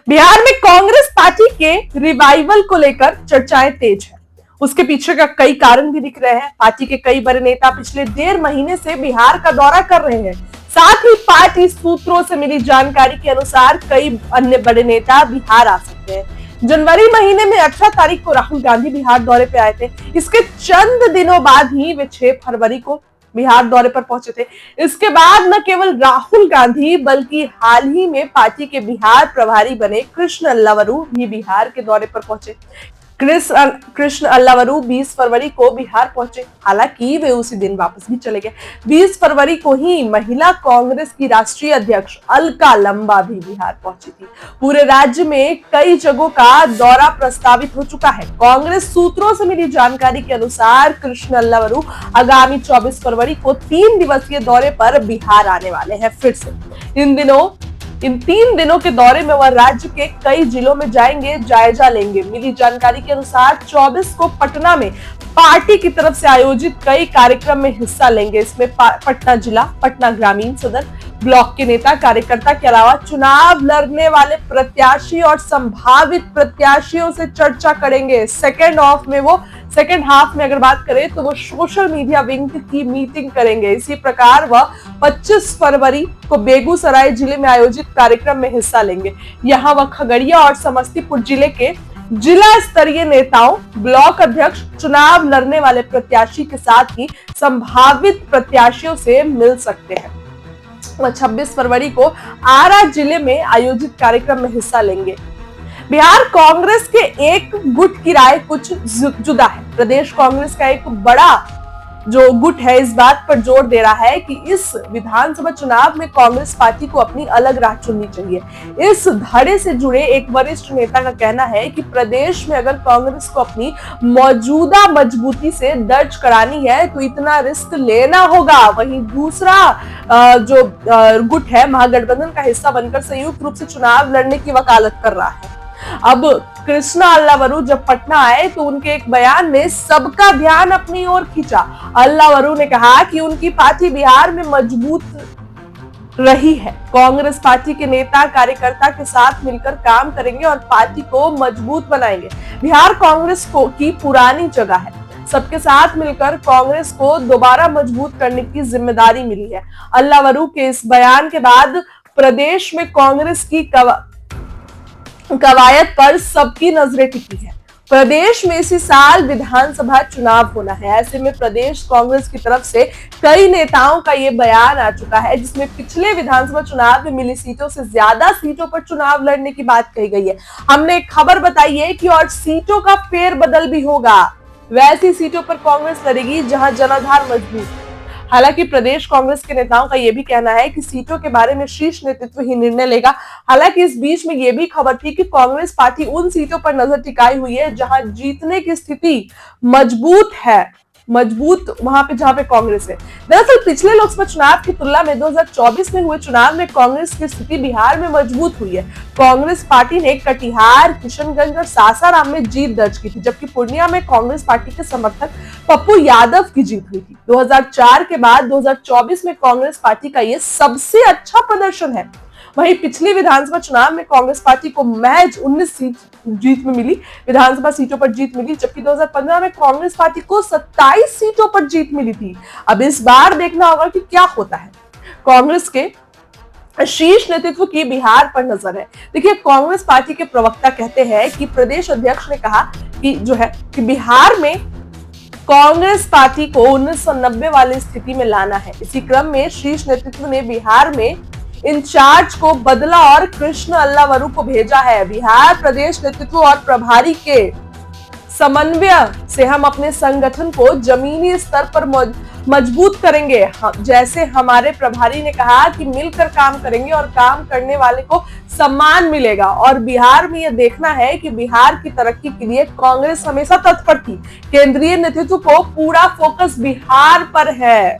बिहार में कांग्रेस पार्टी के रिवाइवल को लेकर चर्चाएं तेज है। उसके पीछे का कई कारण भी दिख रहे हैं। पार्टी के कई बड़े नेता पिछले 1.5 महीने से बिहार का दौरा कर रहे हैं। साथ ही पार्टी सूत्रों से मिली जानकारी के अनुसार कई अन्य बड़े नेता बिहार आ सकते हैं। जनवरी महीने में 18 तारीख को राहुल गांधी बिहार दौरे पे आए थे। इसके चंद दिनों बाद ही वे 6 फरवरी को बिहार दौरे पर पहुंचे थे। इसके बाद न केवल राहुल गांधी बल्कि हाल ही में पार्टी के बिहार प्रभारी बने कृष्ण अल्लावरू भी बिहार के दौरे पर पहुंचे। कृष्ण अल्लावरू 20 फरवरी को बिहार पहुंचे। हालांकि वे उसी दिन वापस भी चले गए। 20 फरवरी को ही महिला कांग्रेस की राष्ट्रीय अध्यक्ष अलका लंबा भी बिहार पहुंची थी। पूरे राज्य में कई जगहों का दौरा प्रस्तावित हो चुका है। कांग्रेस सूत्रों से मिली जानकारी के अनुसार कृष्ण अल्लावरू आगामी 24 फरवरी को 3 दिवसीय दौरे पर बिहार आने वाले हैं। फिर से इन 3 दिनों के दौरे में वह राज्य के कई जिलों में जाएंगे, जायजा लेंगे। मिली जानकारी के अनुसार 24 को पटना में पार्टी की तरफ से आयोजित कई कार्यक्रम में हिस्सा लेंगे। इसमें पटना जिला, पटना ग्रामीण सदर, ब्लॉक के नेता कार्यकर्ता के अलावा चुनाव लड़ने वाले प्रत्याशी और संभावित प्रत्याशियों से चर्चा करेंगे। सेकेंड हाफ में अगर बात करें तो वो सोशल मीडिया विंग की मीटिंग करेंगे। इसी प्रकार वह 25 फरवरी को बेगूसराय जिले में आयोजित कार्यक्रम में हिस्सा लेंगे। यहाँ वह खगड़िया और समस्तीपुर जिले के जिला स्तरीय नेताओं, ब्लॉक अध्यक्ष, चुनाव लड़ने वाले प्रत्याशी के साथ ही संभावित प्रत्याशियों से मिल सकते हैं। वह 26 फरवरी को आरा जिले में आयोजित कार्यक्रम में हिस्सा लेंगे। बिहार कांग्रेस के एक गुट की राय कुछ जुदा है। प्रदेश कांग्रेस का एक बड़ा जो गुट है इस बात पर जोर दे रहा है कि इस विधानसभा चुनाव में कांग्रेस पार्टी को अपनी अलग राह चुननी चाहिए। इस धड़े से जुड़े एक वरिष्ठ नेता का कहना है कि प्रदेश में अगर कांग्रेस को अपनी मौजूदा मजबूती से दर्ज करानी है तो इतना रिस्क लेना होगा। वहीं दूसरा जो गुट है महागठबंधन का हिस्सा बनकर संयुक्त रूप से चुनाव लड़ने की वकालत कर रहा है। अब कृष्णा अल्लावरू जब पटना आए तो उनके एक बयान ने सबका ध्यान अपनी ओर खींचा। अल्लावरू ने कहा कि उनकी पार्टी बिहार में मजबूत रही है। कांग्रेस पार्टी के नेता कार्यकर्ता के साथ मिलकर काम करेंगे और पार्टी को मजबूत बनाएंगे। बिहार कांग्रेस की पुरानी जगह है। सबके साथ मिलकर कांग्रेस को दोबारा मजबूत करने की जिम्मेदारी मिली है। अल्लावरू के इस बयान के बाद प्रदेश में कांग्रेस की कवायद पर सबकी नजरें टिकी है। प्रदेश में इसी साल विधानसभा चुनाव होना है। ऐसे में प्रदेश कांग्रेस की तरफ से कई नेताओं का ये बयान आ चुका है जिसमें पिछले विधानसभा चुनाव में मिली सीटों से ज्यादा सीटों पर चुनाव लड़ने की बात कही गई है। हमने एक खबर बताई है कि और सीटों का फेरबदल भी होगा। वैसी सीटों पर कांग्रेस लड़ेगी जहां जनाधार मजबूत है। हालांकि प्रदेश कांग्रेस के नेताओं का यह भी कहना है कि सीटों के बारे में शीर्ष नेतृत्व ही निर्णय लेगा। हालांकि इस बीच में यह भी खबर थी कि कांग्रेस पार्टी उन सीटों पर नजर टिकाई हुई है जहां जीतने की स्थिति मजबूत वहां पे जहां पे कांग्रेस है। दरअसल पिछले लोकसभा चुनाव की तुलना में 2024 में हुए चुनाव में कांग्रेस की स्थिति बिहार में मजबूत हुई है। कांग्रेस पार्टी ने कटिहार, किशनगंज और सासाराम में जीत दर्ज की थी, जबकि पूर्णिया में कांग्रेस पार्टी के समर्थक पप्पू यादव की जीत हुई थी। 2004 के बाद 2024 में कांग्रेस पार्टी का यह सबसे अच्छा प्रदर्शन है। वहीं पिछली विधानसभा चुनाव में कांग्रेस पार्टी को महज 19 सीट जीत में मिली, विधानसभा सीटों पर जीत मिली, जबकि 2015 में कांग्रेस पार्टी को 27 सीटों पर जीत मिली थी। अब इस बार देखना होगा कि क्या होता है। कांग्रेस के शीर्ष नेतृत्व की बिहार पर नजर है। देखिए, कांग्रेस पार्टी के प्रवक्ता कहते हैं कि प्रदेश अध्यक्ष ने कहा कि बिहार में कांग्रेस पार्टी को 1990 वाली स्थिति में लाना है। इसी क्रम में शीर्ष नेतृत्व ने बिहार में इंचार्ज को बदला और कृष्ण अल्लावरू को भेजा है। बिहार प्रदेश नेतृत्व और प्रभारी के समन्वय से हम अपने संगठन को जमीनी स्तर पर मजबूत करेंगे। जैसे हमारे प्रभारी ने कहा कि मिलकर काम करेंगे और काम करने वाले को सम्मान मिलेगा। और बिहार में यह देखना है कि बिहार की तरक्की के लिए कांग्रेस हमेशा तत्पर थी। केंद्रीय नेतृत्व को पूरा फोकस बिहार पर है।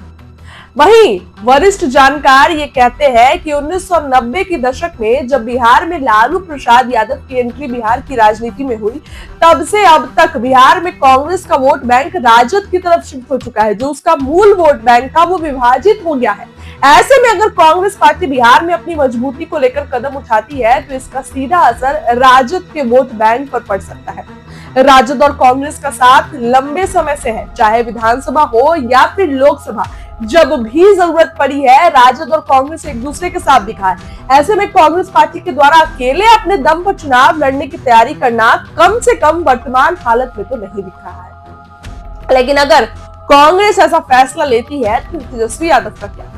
वहीं वरिष्ठ जानकार ये कहते हैं कि 1990 के दशक में जब बिहार में लालू प्रसाद यादव की एंट्री बिहार की राजनीति में हुई, तब से अब तक बिहार में कांग्रेस का वोट बैंक राजद की तरफ शिफ्ट हो चुका है। जो उसका मूल वोट बैंक था वो विभाजित हो गया है। ऐसे में अगर कांग्रेस पार्टी बिहार में अपनी मजबूती को लेकर कदम उठाती है तो इसका सीधा असर राजद के वोट बैंक पर पड़ सकता है। राजद और कांग्रेस का साथ लंबे समय से है, चाहे विधानसभा हो या फिर लोकसभा। जब भी जरूरत पड़ी है राजद और कांग्रेस एक दूसरे के साथ दिखा है। ऐसे में कांग्रेस पार्टी के द्वारा अकेले अपने दम पर चुनाव लड़ने की तैयारी करना कम से कम वर्तमान हालत में तो नहीं दिख रहा है। लेकिन अगर कांग्रेस ऐसा फैसला लेती है तो तेजस्वी यादव का क्या?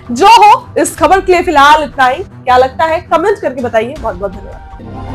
जो हो, इस खबर के लिए फिलहाल इतना ही। क्या लगता है कमेंट करके बताइए। बहुत बहुत धन्यवाद।